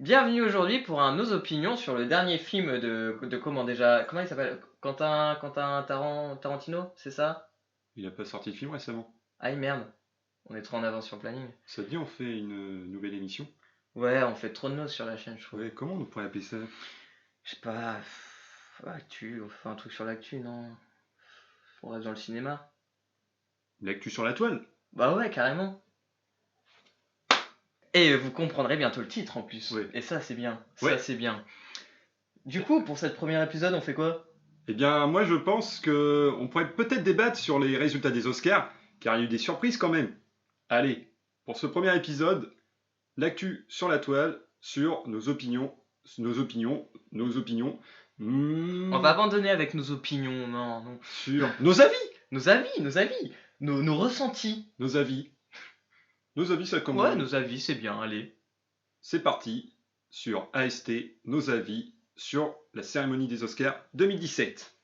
Bienvenue aujourd'hui pour nos opinions sur le dernier film de comment déjà? Comment il s'appelle? Tarantino, c'est ça? Il a pas sorti de film récemment. Aïe merde, on est trop en avance sur le planning. Ça te dit, on fait une nouvelle émission? Ouais, on fait trop de nos sur la chaîne, je trouve. Ouais, comment on pourrait appeler ça? Je sais pas, actu, on fait un truc sur l'actu, non? On reste dans le cinéma. L'actu sur la toile? Bah ouais, carrément. Et vous comprendrez bientôt le titre en plus. Ouais. Et ça, c'est bien. Ouais. Ça, c'est bien. Du coup, pour cette premier épisode, on fait quoi? Eh bien, moi je pense que on pourrait peut-être débattre sur les résultats des Oscars, car il y a eu des surprises quand même. Allez, pour ce premier épisode, l'actu sur la toile, sur nos opinions, nos opinions. On va abandonner avec nos opinions, non. Sur nos avis, nos ressentis. nos avis, ça commence. Ouais, nos avis, c'est bien, allez. C'est parti sur AST, nos avis sur la cérémonie des Oscars 2017.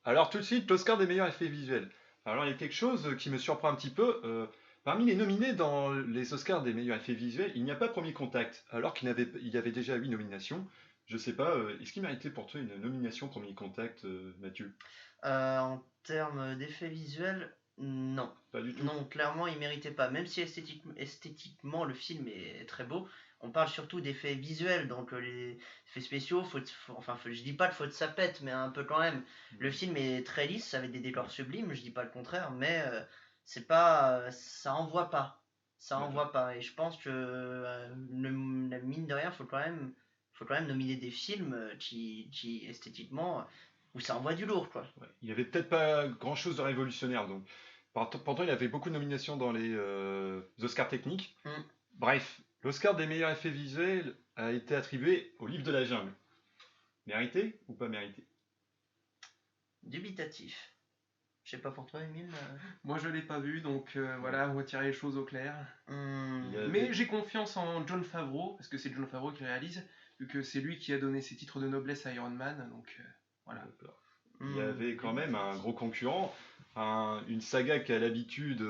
Alors tout de suite, l'Oscar des meilleurs effets visuels. Alors il y a quelque chose qui me surprend un petit peu. Parmi les nominés dans les Oscars des meilleurs effets visuels, il n'y a pas Premier Contact, alors qu'il y avait déjà 8 nominations. Je sais pas, est-ce qu'il méritait pour toi une nomination Premier Contact, Mathieu? En termes d'effets visuels, non. Pas du tout. Non, clairement, il méritait pas. Même si esthétiquement le film est très beau, on parle surtout d'effets visuels. Donc les effets spéciaux, je dis pas le faut de sa pète, mais un peu quand même. Le film est très lisse, avec des décors sublimes, je dis pas le contraire, mais c'est pas, ça envoie pas. Ça D'accord. envoie pas. Et je pense que, mine de rien, faut quand même nominer des films qui esthétiquement où ça envoie du lourd, quoi. Ouais. Il n'y avait peut-être pas grand-chose de révolutionnaire, donc. Pourtant, il y avait beaucoup de nominations dans les Oscars techniques. Bref, l'Oscar des meilleurs effets visuels a été attribué au Livre de la Jungle. Mérité ou pas mérité? Dubitatif. Je sais pas pour toi, Emile. Moi je l'ai pas vu, donc voilà, on va tirer les choses au clair. Il y avait- Mais j'ai confiance en Jon Favreau, parce que c'est Jon Favreau qui réalise, vu que c'est lui qui a donné ses titres de noblesse à Iron Man, donc voilà. D'accord. Il y avait quand même un gros concurrent, une saga qui a l'habitude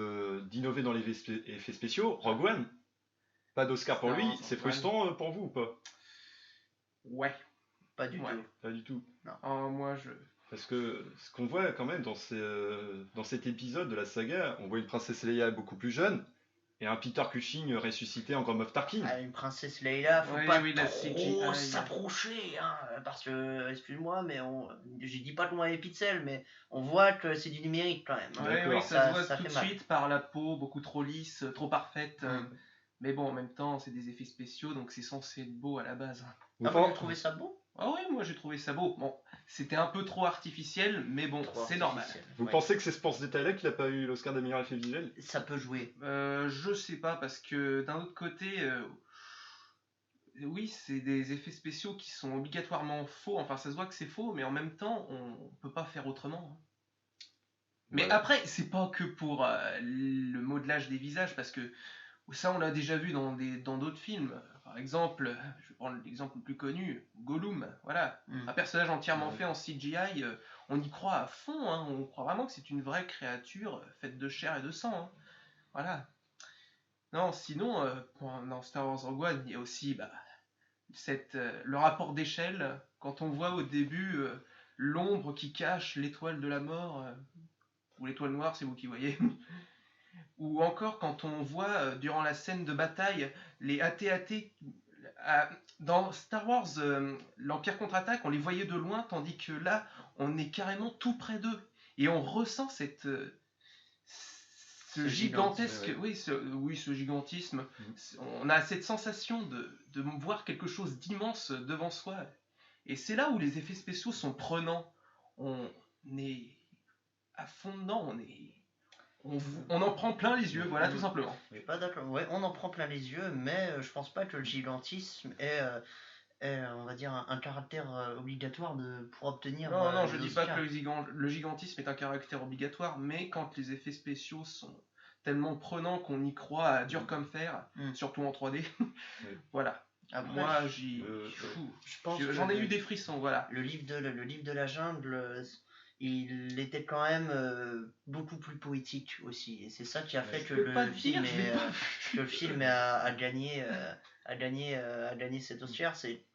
d'innover dans les effets spéciaux, Rogue One. Pas d'Oscar pour lui, c'est frustrant pour vous ou pas? Ouais. Pas du tout. Pas du tout. Non. Moi je... Parce que ce qu'on voit quand même dans cet épisode de la saga, on voit une princesse Leia beaucoup plus jeune et un Peter Cushing ressuscité en Grand Moff Tarkin. Ah, une princesse Leia, faut Oui, pas oui, la trop CGI. s'approcher, hein, parce que, excuse-moi, mais je dis pas que moi est pixel, mais on voit que c'est du numérique quand même. Ouais, D'accord. oui, ça se voit ça tout de fait mal. suite par la peau, beaucoup trop lisse, trop parfaite. Mais bon, en même temps, c'est des effets spéciaux, donc c'est censé être beau à la base. Vous Ah, vous avez trouvé ça beau? Ah oui, moi j'ai trouvé ça beau. Bon, c'était un peu trop artificiel, mais bon, Trop c'est normal. artificiel. Vous Ouais. pensez que c'est pour ce détail-là qu'il n'a pas eu l'Oscar des meilleurs effets visuels? Ça peut jouer. Je sais pas, parce que d'un autre côté, oui, c'est des effets spéciaux qui sont obligatoirement faux. Enfin, ça se voit que c'est faux, mais en même temps, on peut pas faire autrement. Mais Voilà. après, c'est pas que pour le modelage des visages, parce que ça, on l'a déjà vu dans d'autres films. Par exemple, je vais prendre l'exemple le plus connu, Gollum. Voilà, un personnage entièrement fait en CGI. On y croit à fond. Hein, on croit vraiment que c'est une vraie créature faite de chair et de sang. Hein. Voilà. Non, sinon, dans Star Wars Rogue One, il y a aussi le rapport d'échelle. Quand on voit au début l'ombre qui cache l'étoile de la mort, ou l'étoile noire, c'est vous qui voyez. Ou encore quand on voit durant la scène de bataille les AT-AT. Dans Star Wars, l'Empire contre-attaque, on les voyait de loin, tandis que là, on est carrément tout près d'eux. Et on ressent ce gigantesque, ce gigantisme. On a cette sensation de voir quelque chose d'immense devant soi. Et c'est là où les effets spéciaux sont prenants. On est à fond dedans, on en prend plein les yeux, voilà, tout simplement. Je suis pas d'accord. Ouais, on en prend plein les yeux, mais je pense pas que le gigantisme ait, on va dire, un caractère obligatoire pour obtenir. Non, je les dis pas Oscars. que le gigantisme est un caractère obligatoire, mais quand les effets spéciaux sont tellement prenants qu'on y croit dur comme fer, surtout en 3D, voilà. Après, moi, je pense j'en ai que eu des frissons, voilà. Le livre de la jungle, il était quand même beaucoup plus poétique aussi. Et c'est ça qui a fait que peux pas le te film, dire, je l'ai pas que le film a gagné, a gagné cet Oscar. C'est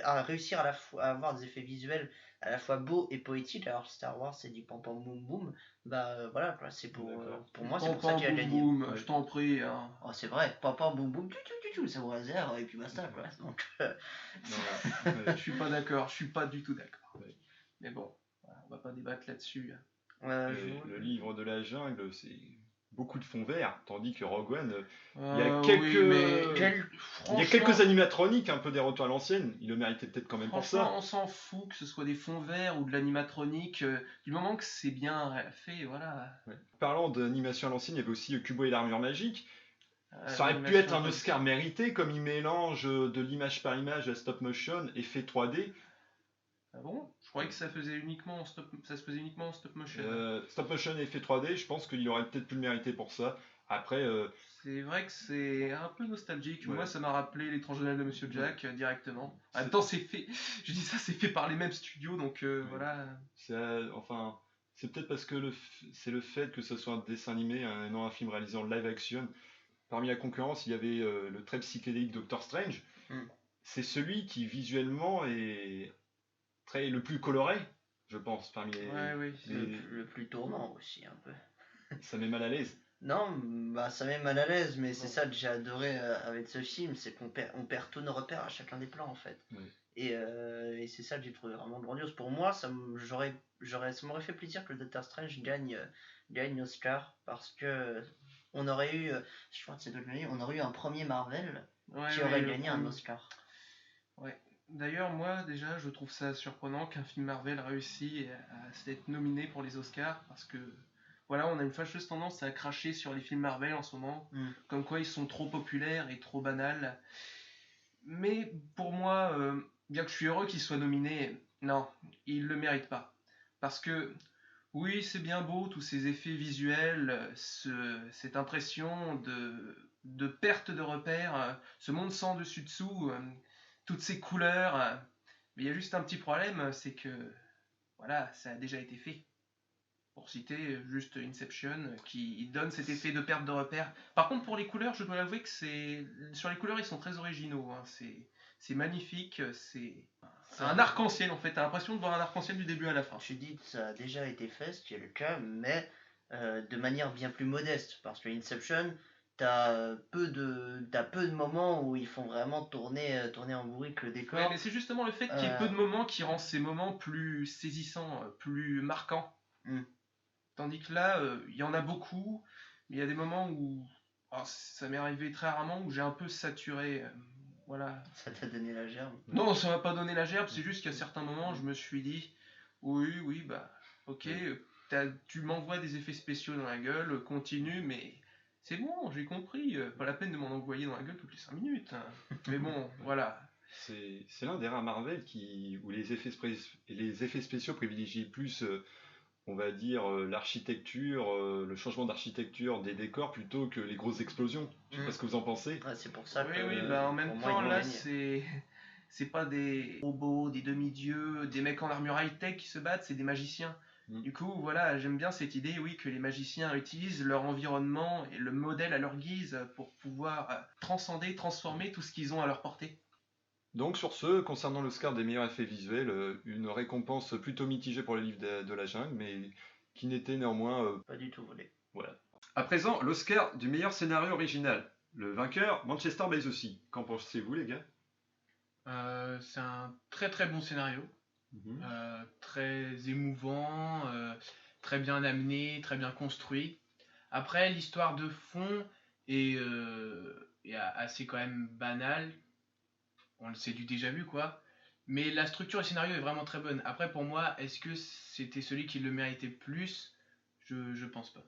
à réussir à avoir des effets visuels à la fois beaux et poétiques. Alors Star Wars, c'est du pam pam boum boum. Bah voilà, quoi, c'est D'accord. pour moi, c'est Pam pour ça pam qu'il a boum gagné. boum, Ouais. je t'en prie. Hein. Oh, c'est vrai, pam pam boum boum, c'est au hasard, et puis basta, quoi. Donc, Voilà. Je suis pas d'accord, je suis pas du tout d'accord. Ouais. Mais bon, voilà, on va pas débattre là-dessus. Et le livre de la jungle, c'est beaucoup de fond vert, tandis que Rogue One, il y Euh, a quelques, oui, mais il y a franchement, quelques animatroniques, un peu des retours à l'ancienne. Il le méritait peut-être quand même pour franchement, ça. on s'en fout que ce soit des fonds verts ou de l'animatronique, du moment que c'est bien fait, voilà. Ouais. Parlant d'animation à l'ancienne, il y avait aussi Kubo et l'armure magique. Ça aurait pu L'animation être un pas- Oscar mérité, comme il mélange de l'image par image, la stop motion, effet 3D. Ah bon? Je croyais que ça faisait uniquement ça se faisait uniquement en stop motion. Stop motion et effet 3D, je pense qu'il aurait peut-être pu le mériter pour ça. Après, C'est vrai que c'est un peu nostalgique. Ouais. Moi, ça m'a rappelé l'étrange Noël de Monsieur Jack directement. En même temps, c'est fait. Je dis ça, c'est fait par les mêmes studios, donc voilà. enfin, c'est peut-être parce que c'est le fait que ce soit un dessin animé et non un film réalisé en live action. Parmi la concurrence, il y avait le très psychédélique Doctor Strange. Mm. C'est celui qui visuellement est le plus coloré, je pense, parmi les. Ouais, oui. le plus tournant aussi, un peu. Ça met mal à l'aise. Non, bah ça met mal à l'aise, mais c'est Bon. ça que j'ai adoré avec ce film, c'est qu'on perd tous nos repères à chacun des plans en fait. Oui. Et c'est ça que j'ai trouvé vraiment grandiose. Pour moi, ça m'aurait fait plaisir que le Doctor Strange gagne Oscar parce que on aurait eu, je crois que c'est d'autres on aurait eu un premier Marvel Ouais, qui ouais, aurait le gagné un premier. Oscar. Ouais. D'ailleurs, moi, déjà, je trouve ça surprenant qu'un film Marvel réussisse à s'être nominé pour les Oscars parce que. Voilà, on a une fâcheuse tendance à cracher sur les films Marvel en ce moment, comme quoi ils sont trop populaires et trop banals. Mais pour moi, bien que je suis heureux qu'il soit nominé, non, il le mérite pas. Parce que oui, c'est bien beau, tous ces effets visuels, cette impression de perte de repères, ce monde sans dessus-dessous, toutes ces couleurs. Mais il y a juste un petit problème, c'est que voilà, ça a déjà été fait. Pour citer juste Inception, qui donne cet effet de perte de repères. Par contre, pour les couleurs, je dois l'avouer que sur les couleurs, ils sont très originaux. Hein. C'est magnifique, c'est un arc-en-ciel en fait. T'as l'impression de voir un arc-en-ciel du début à la fin. Tu dis que ça a déjà été fait, ce qui est le cas, mais de manière bien plus modeste. Parce que Inception, t'as peu de moments où ils font vraiment tourner en bourrique le décor. Ouais, mais c'est justement le fait qu'il y ait peu de moments qui rend ces moments plus saisissants, plus marquants. Tandis que là, il y en a beaucoup, mais il y a des moments où ça m'est arrivé très rarement où j'ai un peu saturé. Voilà. Ça t'a donné la gerbe. Non, ça m'a pas donné la gerbe, c'est juste qu'à certains moments, je me suis dit, oui, bah, ok, tu m'envoies des effets spéciaux dans la gueule, continue, mais c'est bon, j'ai compris, pas la peine de m'en envoyer dans la gueule toutes les 5 minutes. Hein. Mais bon, voilà. C'est l'un des rares Marvel où les effets spéciaux privilégient plus, on va dire, l'architecture, le changement d'architecture des décors plutôt que les grosses explosions. Je sais pas ce que vous en pensez. Ouais, c'est pour ça que. Oui, bah en même pour moi, temps, ils vont là, gagner. c'est pas des robots, des demi-dieux, des mecs en armure high-tech qui se battent, c'est des magiciens. Du coup, voilà, j'aime bien cette idée, oui, que les magiciens utilisent leur environnement et le modèle à leur guise pour pouvoir transcender, transformer tout ce qu'ils ont à leur portée. Donc sur ce, concernant l'Oscar des meilleurs effets visuels, une récompense plutôt mitigée pour les livres de la jungle, mais qui n'était néanmoins pas du tout volé. Voilà. À présent, l'Oscar du meilleur scénario original. Le vainqueur, Manchester by the Sea. Qu'en pensez-vous, les gars? C'est un très très bon scénario, très émouvant, très bien amené, très bien construit. Après, l'histoire de fond est assez quand même banale. On le sait du déjà vu quoi. Mais la structure et le scénario est vraiment très bonne. Après, pour moi, est-ce que c'était celui qui le méritait plus? Je pense pas.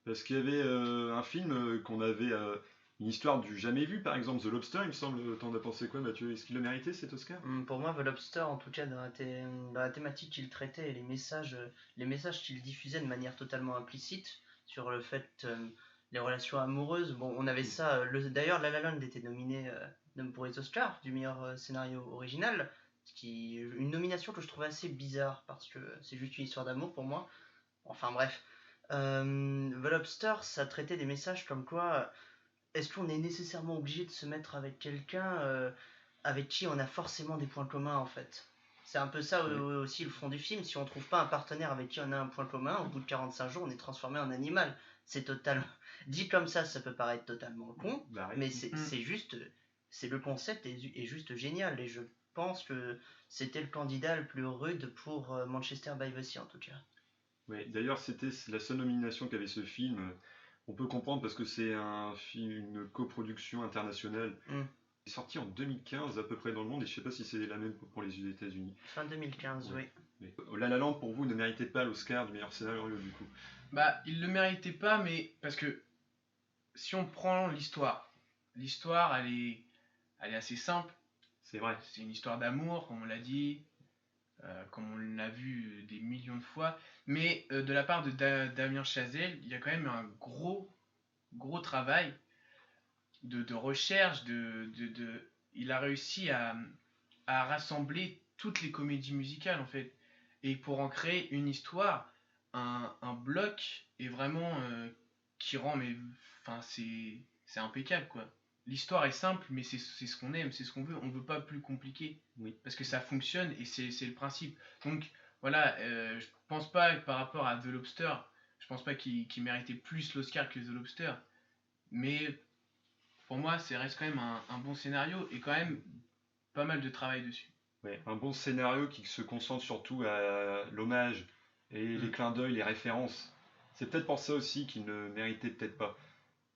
Parce qu'il y avait un film qu'on avait, une histoire du jamais vu, par exemple The Lobster, il me semble. T'en as pensé quoi, Mathieu? Est-ce qu'il le méritait, cet Oscar? Pour moi, The Lobster, en tout cas, dans la thématique qu'il traitait et les messages qu'il diffusait de manière totalement implicite sur le fait, les relations amoureuses. Bon, on avait ça. D'ailleurs, La La Land était nominé pour les Oscars du meilleur scénario original. Une nomination que je trouvais assez bizarre, parce que c'est juste une histoire d'amour pour moi. Enfin bref. The Lobster, ça traitait des messages comme quoi, est-ce qu'on est nécessairement obligé de se mettre avec quelqu'un avec qui on a forcément des points communs en fait. C'est un peu ça aussi le fond du film. Si on trouve pas un partenaire avec qui on a un point commun, au bout de 45 jours, on est transformé en animal. C'est total. Dit comme ça peut paraître totalement con, mais c'est juste, c'est le concept est juste génial. Et je pense que c'était le candidat le plus rude pour Manchester by the Sea en tout cas. Ouais, d'ailleurs, c'était la seule nomination qu'avait ce film. On peut comprendre parce que c'est un film, une coproduction internationale. Il est sorti en 2015 à peu près dans le monde et je sais pas si c'est la même pour les États-Unis. Fin 2015, oui. Mais La La Land pour vous ne méritait pas l'Oscar du meilleur scénario du coup. Bah, il le méritait pas, mais parce que si on prend l'histoire, elle est assez simple. C'est vrai. C'est une histoire d'amour, comme on l'a dit, comme on l'a vu des millions de fois. Mais de la part de Damien Chazelle, il y a quand même un gros travail de recherche. Il a réussi à rassembler toutes les comédies musicales en fait. Et pour en créer une histoire, un bloc est vraiment qui rend, mais enfin c'est impeccable quoi. L'histoire est simple, mais c'est ce qu'on aime, c'est ce qu'on veut. On veut pas plus compliqué, parce que ça fonctionne et c'est le principe. Donc voilà, je pense pas par rapport à The Lobster, je pense pas qu'il méritait plus l'Oscar que The Lobster, mais pour moi, ça reste quand même un bon scénario et quand même pas mal de travail dessus. Ouais, un bon scénario qui se concentre surtout à l'hommage et les clins d'œil, les références. C'est peut-être pour ça aussi qu'il ne méritait peut-être pas.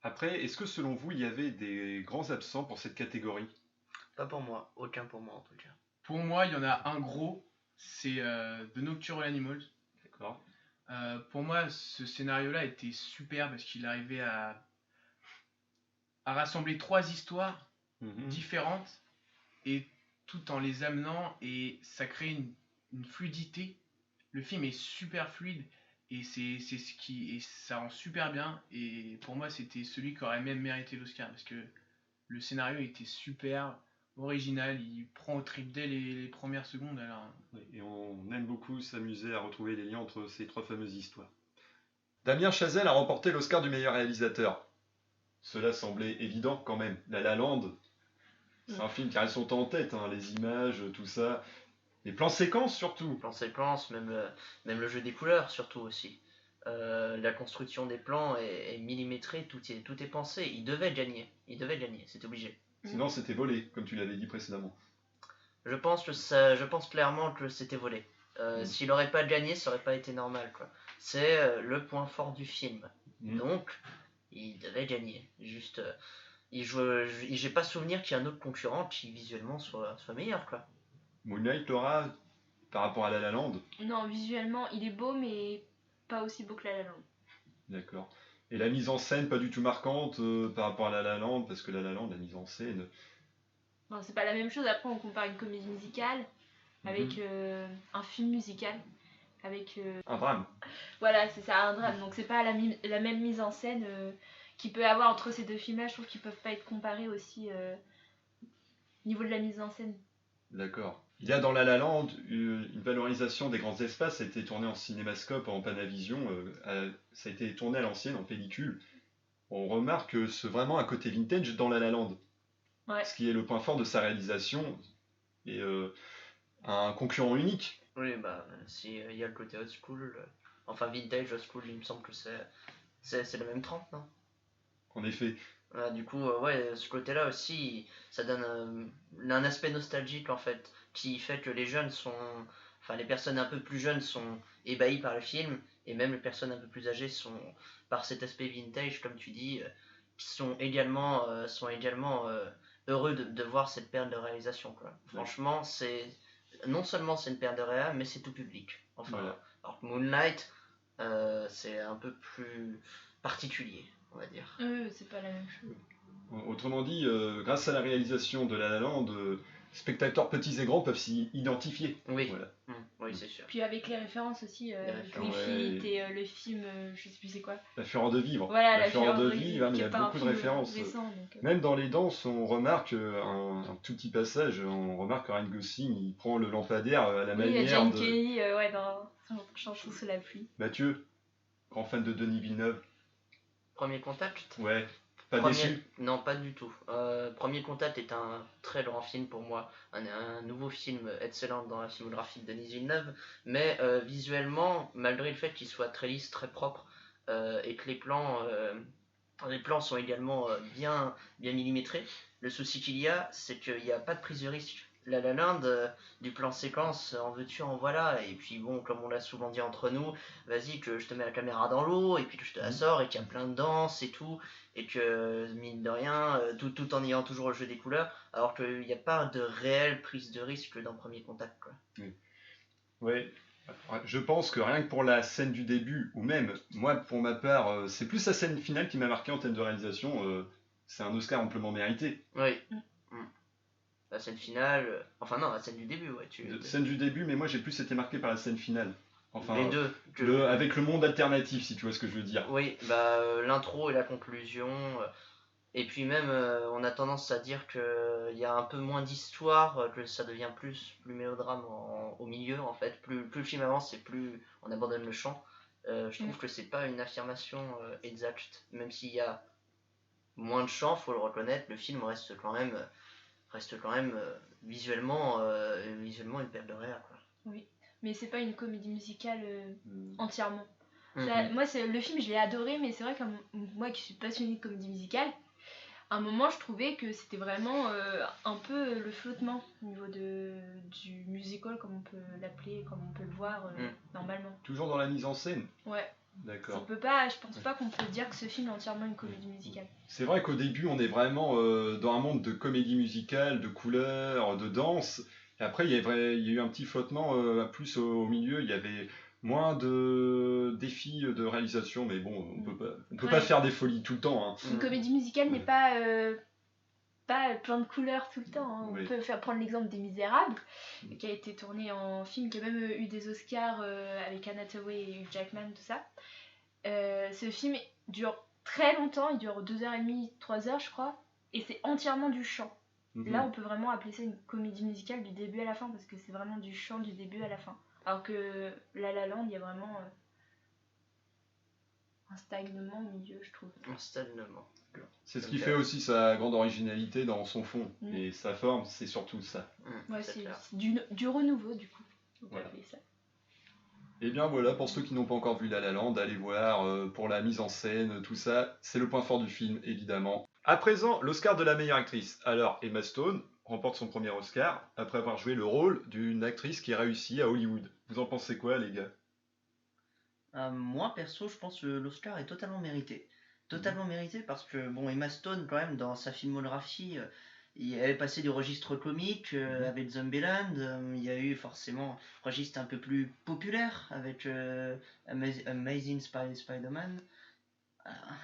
Après, est-ce que selon vous, il y avait des grands absents pour cette catégorie? Pas pour moi, aucun pour moi en tout cas. Pour moi, il y en a un gros, c'est The Nocturnal Animals. D'accord. Pour moi, ce scénario-là était super parce qu'il arrivait à rassembler 3 histoires différentes et tout en les amenant, et ça crée une fluidité. Le film est super fluide et c'est ce qui et ça rend super bien, et pour moi c'était celui qui aurait même mérité l'Oscar parce que le scénario était super original, il prend au trip dès les premières secondes alors. Oui, et on aime beaucoup s'amuser à retrouver les liens entre ces 3 fameuses histoires. Damien Chazelle a remporté l'Oscar du meilleur réalisateur. Cela semblait évident quand même. La La Land, c'est un film qui reste longtemps en tête, hein, les images, tout ça. Les plans séquences surtout. Plans séquences, même le jeu des couleurs surtout aussi. La construction des plans est millimétrée, tout est pensé. Il devait gagner, c'est obligé. Sinon c'était volé, comme tu l'avais dit précédemment. Je pense clairement que c'était volé. S'il n'aurait pas gagné, ça aurait pas été normal quoi. C'est le point fort du film. Donc il devait gagner. Juste, j'ai pas souvenir qu'il y ait un autre concurrent qui visuellement soit meilleur quoi. Moonlight, Laura, par rapport à La La Land? Non, visuellement il est beau, mais pas aussi beau que La La Land. D'accord. Et la mise en scène pas du tout marquante par rapport à La La Land, parce que La La Land, la mise en scène... Bon, c'est pas la même chose. Après on compare une comédie musicale avec un film musical, avec... Un drame. Voilà, c'est ça, un drame. Donc c'est pas la même mise en scène qu'il peut y avoir entre ces deux films-là. Je trouve qu'ils peuvent pas être comparés aussi au niveau de la mise en scène. D'accord. Il y a dans La La Land une valorisation des grands espaces. Ça a été tourné en cinémascope, en Panavision. Ça a été tourné à l'ancienne, en pellicule. On remarque vraiment un côté vintage dans La La Land. Ouais. Ce qui est le point fort de sa réalisation. Et un concurrent unique. Oui, bah, si il y a le côté old school, enfin vintage, old school, il me semble que c'est le même 30, non? En effet. Du coup, ouais, ce côté-là aussi, ça donne un aspect nostalgique en fait, qui fait que les personnes un peu plus jeunes sont ébahies par le film, et même les personnes un peu plus âgées sont, par cet aspect vintage, comme tu dis, qui sont également heureux de voir cette perle de réalisation, quoi. Franchement, non seulement c'est une perle de réa, mais c'est tout public. Enfin, voilà. Alors que Moonlight, c'est un peu plus particulier, on va dire. C'est pas la même chose. Autrement dit, grâce à la réalisation de La La Land, spectateurs petits et grands peuvent s'y identifier. Oui. Voilà. Oui, Oui, c'est sûr. Puis avec les références aussi, références. Griffith Ouais. et le film, je sais plus c'est quoi. La Fureur de vivre. Voilà, La Fureur de vivre, mais il qui y est a pas un beaucoup de film références. récent, donc, Même dans les danses, on remarque un tout petit passage, on remarque que Ryan Gosling, il prend le lampadaire à la Oui, il y a manière Jane de... Kelly dans son chanson sous la pluie. Mathieu, grand fan de Denis Villeneuve. Premier Contact. Ouais, pas Premier- déçu. Non, pas du tout. Premier Contact est un très grand film pour moi, un nouveau film excellent dans la filmographie de Denis Villeneuve, mais visuellement, malgré le fait qu'il soit très lisse, très propre, et que les plans sont également bien millimétrés, le souci qu'il y a, c'est qu'il n'y a pas de prise de risque. La La Land, du plan séquence, en veux-tu, en voilà, et puis bon, comme on l'a souvent dit entre nous, vas-y que je te mets la caméra dans l'eau, et puis que je te la sors, et qu'il y a plein de danse et tout, et que mine de rien, tout en ayant toujours le jeu des couleurs, alors qu'il n'y a pas de réelle prise de risque dans Premier Contact, quoi. Ouais. Je pense que rien que pour la scène du début, ou même, moi pour ma part, c'est plus la scène finale qui m'a marqué en termes de réalisation. C'est un Oscar amplement mérité. Oui. La scène finale, enfin non, la scène du début, ouais. Scène du début, mais moi j'ai plus été marqué par la scène finale. Enfin, Les deux. avec le monde alternatif, si tu vois ce que je veux dire. Oui, l'intro et la conclusion. Et puis même, on a tendance à dire qu'il y a un peu moins d'histoire, que ça devient plus mélodrame au milieu, en fait. Plus le film avance et plus on abandonne le chant. Je trouve que c'est pas une affirmation exacte. Même s'il y a moins de chant, faut le reconnaître, le film reste quand même visuellement une perle de réa, quoi. Oui, mais c'est pas une comédie musicale entièrement. Moi, le film, je l'ai adoré, mais c'est vrai que moi qui suis passionnée de comédie musicale, à un moment, je trouvais que c'était vraiment un peu le flottement au niveau du musical, comme on peut l'appeler, comme on peut le voir normalement. Toujours dans la mise en scène. Ouais. D'accord. Je pense pas qu'on peut dire que ce film est entièrement une comédie musicale. C'est vrai qu'au début, on est vraiment dans un monde de comédie musicale, de couleurs, de danse. Et après, il y a eu un petit flottement plus au milieu. Il y avait moins de défis de réalisation, mais bon, on peut pas faire des folies tout le temps. Hein. Une comédie musicale n'est pas plein de couleurs tout le temps. Hein. Oui. On peut prendre l'exemple des Misérables, qui a été tourné en film, qui a même eu des Oscars avec Anne Hathaway et Hugh Jackman, tout ça. Ce film dure très longtemps, il dure 2h30, 3h je crois, et c'est entièrement du chant. Là, on peut vraiment appeler ça une comédie musicale du début à la fin, parce que c'est vraiment du chant du début à la fin. Alors que La La Land, il y a vraiment un stagnement au milieu, je trouve. Un stagnement. C'est ce qui fait aussi sa grande originalité dans son fond. Et sa forme, c'est surtout ça. Ouais, c'est du renouveau, du coup. On peut appeler ça. Et bien voilà, pour ceux qui n'ont pas encore vu La La Land, allez voir pour la mise en scène, tout ça, c'est le point fort du film, évidemment. À présent, l'Oscar de la meilleure actrice. Alors, Emma Stone remporte son premier Oscar après avoir joué le rôle d'une actrice qui réussit à Hollywood. Vous en pensez quoi, les gars ? Moi, perso, je pense que l'Oscar est totalement mérité. Totalement mérité parce que, bon, Emma Stone, quand même, dans sa filmographie, elle est passée du registre comique avec Zombieland. Il y a eu forcément un registre un peu plus populaire avec Amazing Spider-Man,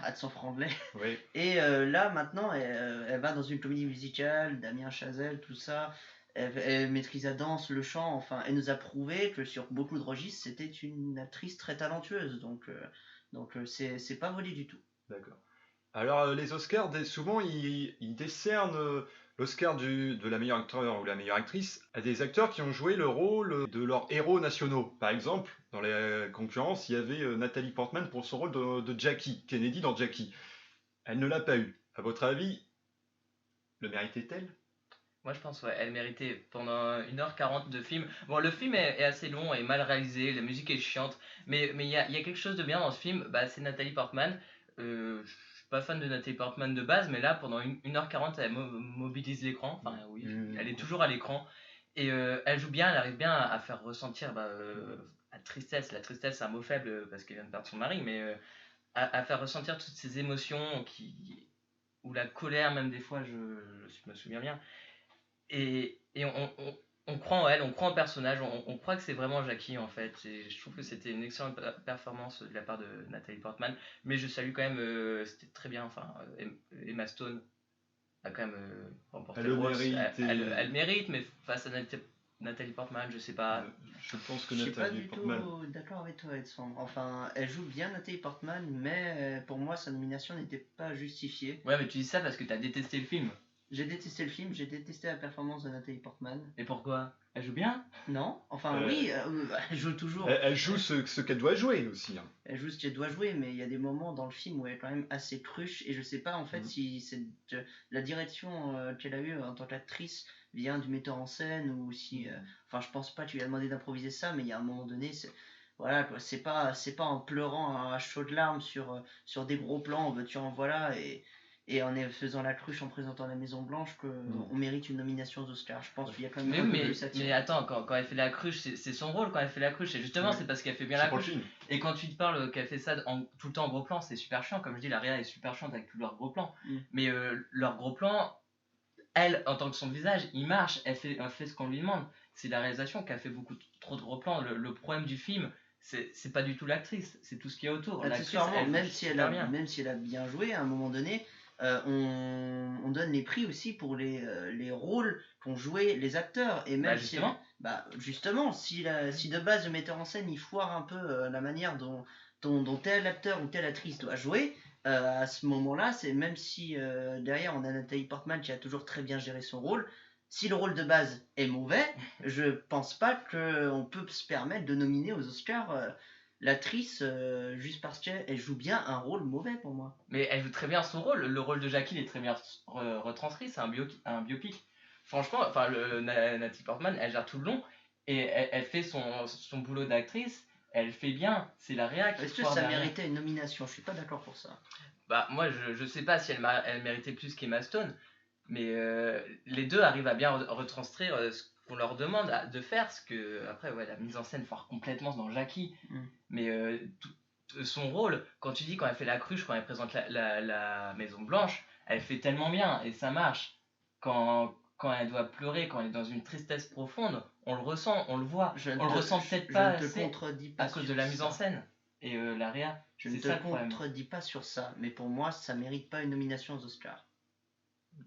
Hudson Franklin. Oui. Et là, maintenant, elle va dans une comédie musicale, Damien Chazelle, tout ça. Elle maîtrise la danse, le chant, enfin, elle nous a prouvé que sur beaucoup de registres, c'était une actrice très talentueuse. Donc c'est pas volé du tout. D'accord. Alors, les Oscars, souvent, ils décernent l'Oscar de la meilleure acteur ou la meilleure actrice à des acteurs qui ont joué le rôle de leurs héros nationaux. Par exemple, dans la concurrence, il y avait Nathalie Portman pour son rôle de Jackie, Kennedy dans Jackie. Elle ne l'a pas eu. À votre avis, le méritait-elle ? Moi je pense elle méritait pendant 1h40 de film. Bon, le film est assez long et mal réalisé, la musique est chiante, mais il y a quelque chose de bien dans ce film, c'est Nathalie Portman. Je suis pas fan de Nathalie Portman de base, mais là pendant 1h40 elle mobilise l'écran, enfin oui, elle est toujours à l'écran, et elle joue bien, elle arrive bien à faire ressentir la tristesse c'est un mot faible parce qu'elle vient de perdre son mari, mais à faire ressentir toutes ces émotions ou la colère même des fois, je me souviens bien. Et on croit en elle, on croit en personnage, on croit que c'est vraiment Jackie en fait. Et je trouve que c'était une excellente performance de la part de Nathalie Portman. Mais je salue quand même, c'était très bien. Enfin, Emma Stone a quand même remporté elle le rôle. mérite. Elle mérite, mais face à Nathalie Portman, je sais pas. Je pense que Je suis pas Nathalie du Portman. tout d'accord avec toi, Alexandre. Enfin, elle joue bien Nathalie Portman, mais pour moi, sa nomination n'était pas justifiée. Ouais, mais tu dis ça parce que t'as détesté le film. J'ai détesté le film, j'ai détesté la performance de Nathalie Portman. Et pourquoi? Elle joue bien? Non, enfin oui, elle joue toujours. Elle joue ce qu'elle doit jouer aussi. Hein. Elle joue ce qu'elle doit jouer, mais il y a des moments dans le film où elle est quand même assez cruche, et je sais pas en fait si c'est la direction qu'elle a eue en tant qu'actrice vient du metteur en scène ou si. Enfin, je pense pas que tu lui as demandé d'improviser ça, mais il y a un moment donné, voilà quoi, c'est pas en pleurant à chaudes larmes sur des gros plans, veux-tu en voilà, et en faisant la cruche en présentant la Maison Blanche qu'on mérite une nomination aux Oscars. Je pense qu'il y a quand même un peu de satire. Mais attends, quand elle fait la cruche, c'est son rôle quand elle fait la cruche. Et justement, c'est parce qu'elle fait bien la cruche. Et quand tu te parles qu'elle fait ça tout le temps en gros plan, c'est super chiant. Comme je dis, la réa est super chiante avec tous leurs gros plans. Mais leurs gros plans, elle, en tant que son visage, il marche. Elle fait ce qu'on lui demande. C'est la réalisation qui a fait beaucoup trop de gros plans. Le problème du film, c'est pas du tout l'actrice, c'est tout ce qu'il y a autour. Accessoirement, même si elle a bien joué, à un moment donné, on donne les prix aussi pour les rôles qu'ont joué les acteurs. Et même justement, si de base le metteur en scène il foire un peu la manière dont tel acteur ou telle actrice doit jouer, à ce moment-là, c'est même si derrière on a Nathalie Portman qui a toujours très bien géré son rôle. Si le rôle de base est mauvais, je pense pas qu'on peut se permettre de nominer aux Oscars l'actrice juste parce qu'elle joue bien un rôle mauvais pour moi. Mais elle joue très bien son rôle. Le rôle de Jackie est très bien retranscrit. C'est un biopic. Franchement, enfin, Nathalie Portman, elle gère tout le long et elle fait son boulot d'actrice. Elle fait bien. C'est la réac. Est-ce que ça méritait une nomination? Je suis pas d'accord pour ça. Bah moi, je sais pas si elle méritait plus qu'Emma Stone, mais les deux arrivent à bien retranscrire ce qu'on leur demande de faire, ce que après la mise en scène foire complètement dans Jackie, mais son rôle, quand elle fait la cruche, quand elle présente la Maison Blanche, elle fait tellement bien et ça marche. Quand elle doit pleurer, quand elle est dans une tristesse profonde, on le ressent, on le voit. On le ressent peut-être pas assez à cause de la mise en scène et la réa. Je ne te contredis pas sur ça, mais pour moi ça mérite pas une nomination aux Oscars.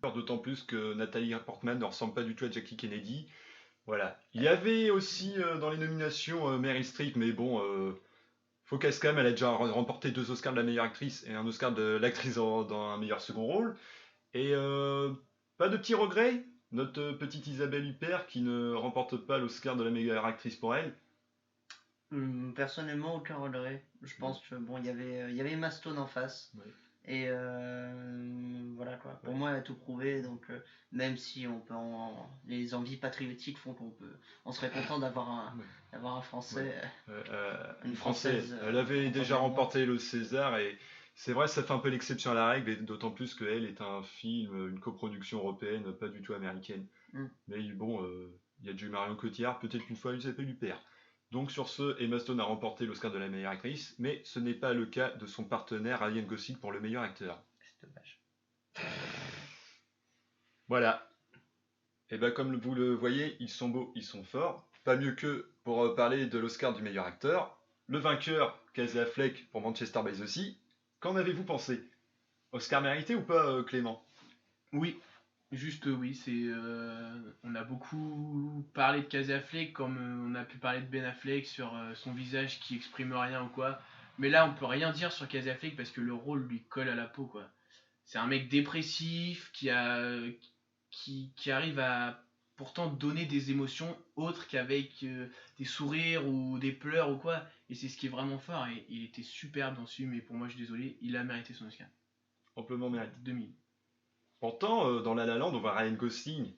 D'autant plus que Nathalie Portman ne ressemble pas du tout à Jackie Kennedy. Voilà. Il y avait aussi dans les nominations Meryl Streep, mais bon, faut qu'elle se calme, elle a déjà remporté 2 Oscars de la meilleure actrice et un Oscar de l'actrice dans un meilleur second rôle. Et pas de petits regrets, notre petite Isabelle Huppert qui ne remporte pas l'Oscar de la meilleure actrice pour elle. Personnellement, aucun regret. Je pense que bon, il y avait Emma Stone en face. Ouais. Et voilà quoi. Pour moi, elle a tout prouvé. Donc même si les envies patriotiques font on serait content d'avoir un Français, une Française. Elle avait déjà remporté le César et c'est vrai, ça fait un peu l'exception à la règle, et d'autant plus qu'elle est un film, une coproduction européenne, pas du tout américaine. Mais bon, il y a du Marion Cotillard, peut-être qu'une fois Isabelle Huppert. Donc sur ce, Emma Stone a remporté l'Oscar de la meilleure actrice, mais ce n'est pas le cas de son partenaire Ryan Gosling pour le meilleur acteur. C'est dommage. Voilà. Et bien comme vous le voyez, ils sont beaux, ils sont forts. Pas mieux que pour parler de l'Oscar du meilleur acteur. Le vainqueur, Casey Affleck pour Manchester by the Sea. Qu'en avez-vous pensé? Oscar mérité ou pas, Clément? Oui. Juste oui, on a beaucoup parlé de Casey Affleck comme on a pu parler de Ben Affleck sur son visage qui exprime rien ou quoi. Mais là on peut rien dire sur Casey Affleck parce que le rôle lui colle à la peau quoi. C'est un mec dépressif qui arrive à pourtant donner des émotions autres qu'avec des sourires ou des pleurs ou quoi. Et c'est ce qui est vraiment fort et il était superbe dans ce film et pour moi je suis désolé, il a mérité son Oscar. Amplement mérité. 2000. Pourtant, dans La La Land, on voit Ryan Gosling,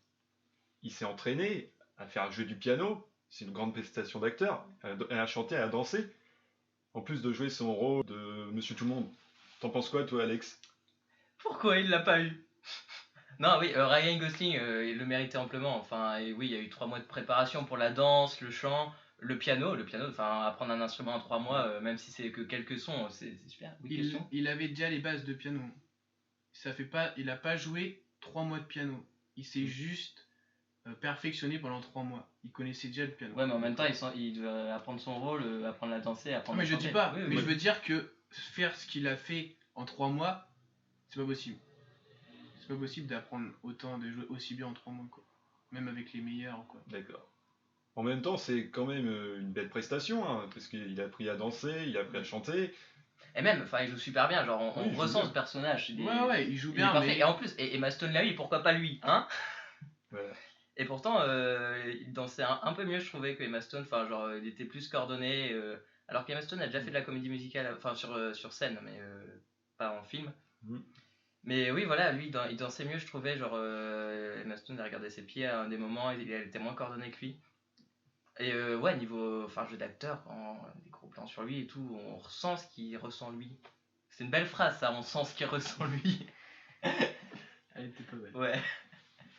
il s'est entraîné à faire jouer du piano, c'est une grande prestation d'acteur, à chanter, à danser, en plus de jouer son rôle de Monsieur Tout-le-Monde. T'en penses quoi, toi, Alex? Pourquoi il l'a pas eu? Non, oui, Ryan Gosling, il le méritait amplement. Enfin, et oui, il y a eu 3 mois de préparation pour la danse, le chant, le piano. Enfin, apprendre un instrument en 3 mois, même si c'est que quelques sons, c'est super. Il avait déjà les bases de piano. Il n'a pas joué 3 mois de piano. Il s'est juste perfectionné pendant 3 mois. Il connaissait déjà le piano. Ouais, mais en même temps, il devait apprendre son rôle, apprendre à danser, apprendre à chanter. Mais je dis pas. Mais je veux dire que faire ce qu'il a fait en 3 mois, c'est pas possible. C'est pas possible d'apprendre autant, de jouer aussi bien en 3 mois, quoi. Même avec les meilleurs, quoi. D'accord. En même temps, c'est quand même une belle prestation, hein, parce qu'il a appris à danser, il a appris à chanter. Et même, enfin, il joue super bien, genre on Oui, il joue ressent bien. ce personnage. Ouais, il joue Il est bien, parfait. mais Et en plus, Emma Stone l'a eu, pourquoi pas lui, hein? Voilà. Et pourtant, il dansait un peu mieux, je trouvais, que Emma Stone. Enfin, genre, il était plus coordonné. Alors qu'Emma Stone a déjà fait de la comédie musicale, enfin, sur scène, mais pas en film. Mhm. Mais oui, voilà, lui, il dansait mieux, je trouvais. Genre, Emma Stone, elle regardait ses pieds à un des moments, elle était moins coordonnée que lui. Et ouais, niveau enfin, jeu d'acteur, des gros plans sur lui et tout, on ressent ce qu'il ressent lui. C'est une belle phrase, ça, on sent ce qu'il ressent lui. elle était pas belle. Ouais.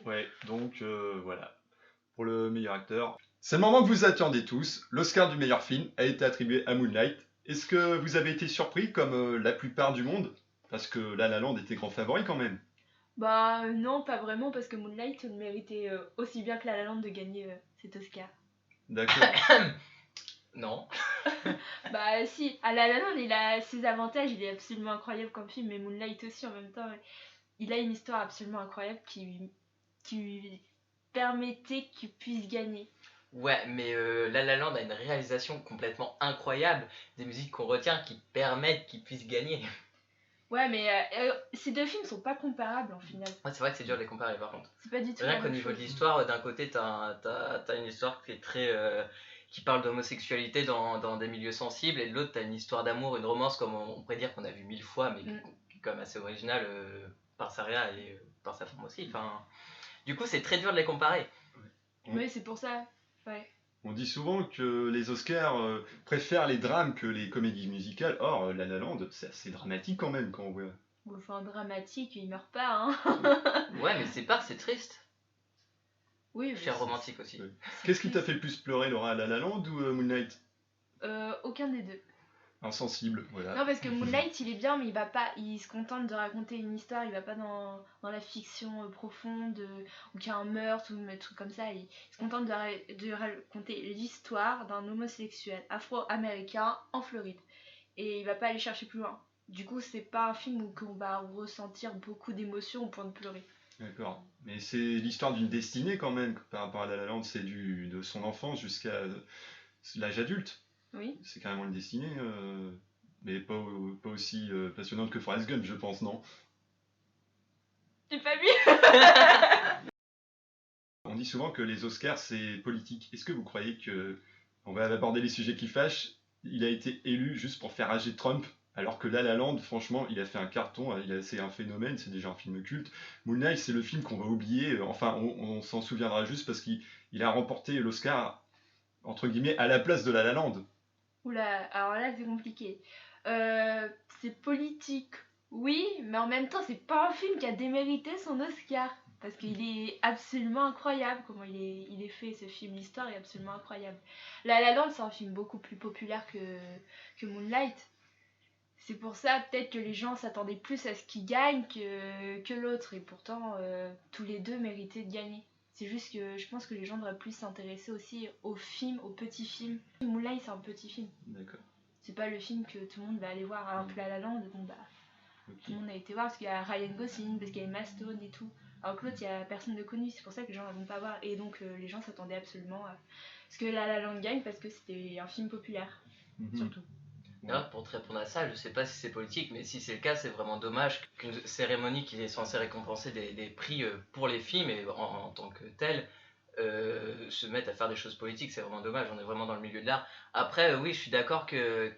Ouais, donc voilà. Pour le meilleur acteur. C'est le moment que vous attendez tous. L'Oscar du meilleur film a été attribué à Moonlight. Est-ce que vous avez été surpris comme la plupart du monde? Parce que La La Land était grand favori quand même. Bah non, pas vraiment, parce que Moonlight méritait aussi bien que La La Land de gagner cet Oscar. D'accord. Non. Bah si, à La La Land, il a ses avantages, il est absolument incroyable comme film, mais Moonlight aussi en même temps. Il a une histoire absolument incroyable qui lui permettait qu'il puisse gagner. Ouais, mais La La Land a une réalisation complètement incroyable, des musiques qu'on retient qui permettent qu'il puisse gagner. Ouais, mais ces deux films sont pas comparables en final. Ouais, c'est vrai que c'est dur de les comparer par contre. C'est pas du tout Rien la qu'au même niveau de chose. l'histoire, d'un côté, t'as une histoire qui est très. Qui parle d'homosexualité dans des milieux sensibles, et de l'autre, t'as une histoire d'amour, une romance, comme on pourrait dire qu'on a vu 1000 fois, mais qui est quand même assez originale par sa réa et par sa forme aussi. Enfin, du coup, c'est très dur de les comparer. Oui, c'est pour ça. Ouais. On dit souvent que les Oscars préfèrent les drames que les comédies musicales. Or, La La Land, c'est assez dramatique quand même quand on voit. Bon, enfin, dramatique, il meurt pas, hein. Ouais, mais c'est triste. Oui, Cher romantique aussi. Ouais. Qu'est-ce qui t'a fait le plus pleurer, Laura, La La Land ou Moonlight? Aucun des deux. Insensible, voilà. Non, parce que Moonlight, il est bien, mais il se contente de raconter une histoire, il va pas dans la fiction profonde, ou qu'il y a un meurtre, ou des trucs comme ça. Il se contente de raconter l'histoire d'un homosexuel afro-américain en Floride. Et il va pas aller chercher plus loin. Du coup, c'est pas un film où on va ressentir beaucoup d'émotions au point de pleurer. D'accord. Mais c'est l'histoire d'une destinée quand même, par rapport à La La Land, c'est de son enfance jusqu'à l'âge adulte. Oui. C'est carrément une destinée, mais pas aussi passionnante que Forrest Gump, je pense, non? J'ai pas vu. On dit souvent que les Oscars, c'est politique. Est-ce que vous croyez que, on va aborder les sujets qui fâchent, il a été élu juste pour faire rager Trump, alors que La La Land, franchement, il a fait un carton, c'est un phénomène, c'est déjà un film culte. Moonlight, c'est le film qu'on va oublier, enfin, on s'en souviendra juste parce qu'il a remporté l'Oscar, entre guillemets, à la place de La La Land. Oula, alors là c'est compliqué. C'est politique, oui, mais en même temps c'est pas un film qui a démérité son Oscar. Parce qu'il est absolument incroyable comment il est fait ce film, l'histoire est absolument incroyable. La La Land c'est un film beaucoup plus populaire que Moonlight. C'est pour ça peut-être que les gens s'attendaient plus à ce qu'il gagne que l'autre. Et pourtant tous les deux méritaient de gagner. C'est juste que je pense que les gens devraient plus s'intéresser aussi aux films, aux petits films. Moonlight c'est un petit film. D'accord. C'est pas le film que tout le monde va aller voir. Alors que La La Land, bon bah Ok. tout le monde a été voir parce qu'il y a Ryan Gosling, parce qu'il y a Emma Stone et tout. Alors que l'autre il y a personne de connu, c'est pour ça que les gens ne vont pas voir. Et donc les gens s'attendaient absolument à ce que La La Land gagne parce que c'était un film populaire, Mhm. surtout. D'ailleurs, pour te répondre à ça, je sais pas si c'est politique, mais si c'est le cas, c'est vraiment dommage qu'une cérémonie qui est censée récompenser des prix pour les films et en tant que tel se mette à faire des choses politiques. C'est vraiment dommage, on est vraiment dans le milieu de l'art. Après, oui, je suis d'accord que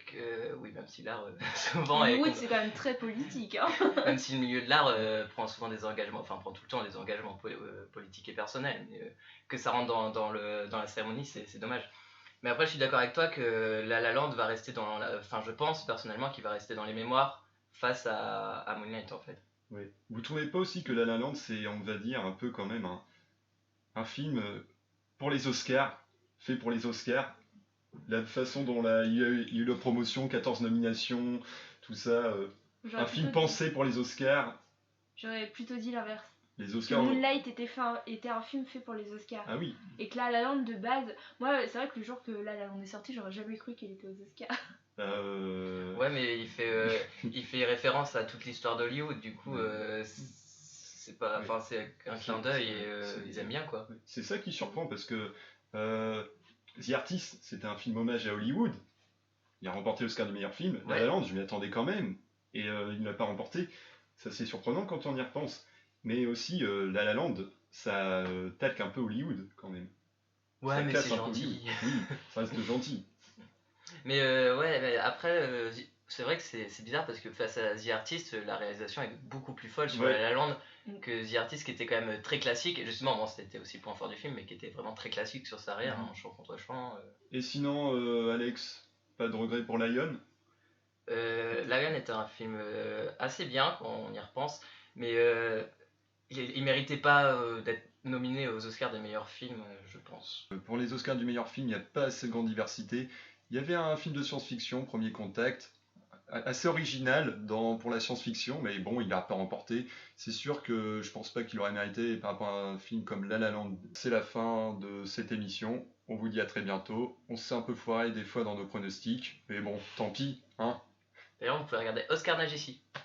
oui, même si l'art souvent est. Hollywood c'est quand même très politique. Hein. Même si le milieu de l'art prend souvent des engagements, enfin prend tout le temps des engagements politiques et personnels, mais que ça rentre dans la cérémonie, c'est dommage. Mais après, je suis d'accord avec toi que La La Land va rester enfin, je pense personnellement qu'il va rester dans les mémoires face à Moonlight en fait. Oui. Vous trouvez pas aussi que La La Land, c'est, on va dire, un peu quand même un film pour les Oscars, fait pour les Oscars? La façon dont il y a eu la promotion, 14 nominations, tout ça, J'aurais un film plutôt dit- pensé pour les Oscars. J'aurais plutôt dit l'inverse. Les Que Oscars. Moonlight était un film fait pour les Oscars. Ah oui, Et que La La Land de base, moi c'est vrai que le jour que La La Land est sorti, j'aurais jamais cru qu'il était aux Oscars. Ouais, mais il fait référence à toute l'histoire d'Hollywood, du coup, c'est pas, Oui. enfin, c'est un clin d'œil et C'est- ils aiment bien quoi. c'est ça qui surprend parce que The Artist, c'était un film hommage à Hollywood. Il a remporté l'Oscar du meilleur film. La Ouais. La Land, je m'y attendais quand même. Et il ne l'a pas remporté. Ça, c'est surprenant quand on y repense. Mais aussi, La La Land, ça talque un peu Hollywood quand même. Ouais, Ça mais casse c'est un peu gentil. Hollywood. Oui, ça reste gentil. Mais ouais, mais après, c'est vrai que c'est bizarre parce que face à The Artist, la réalisation est beaucoup plus folle sur Ouais. La La Land que The Artist qui était quand même très classique. Et justement, bon, c'était aussi le point fort du film, mais qui était vraiment très classique sur sa réelle, hein, chant contre chant. Et sinon, Alex, pas de regret pour Lion? Lion était un film assez bien quand on y repense, mais il méritait pas d'être nominé aux Oscars des meilleurs films, je pense. Pour les Oscars du meilleur film, il n'y a pas assez grande diversité. Il y avait un film de science-fiction, Premier Contact, assez original pour la science-fiction, mais bon, il n'a pas remporté. C'est sûr que je pense pas qu'il aurait mérité par rapport à un film comme La La Land. C'est la fin de cette émission. On vous dit à très bientôt. On s'est un peu foiré des fois dans nos pronostics, mais bon, tant pis, hein. D'ailleurs, vous pouvez regarder Oscar Nage ici.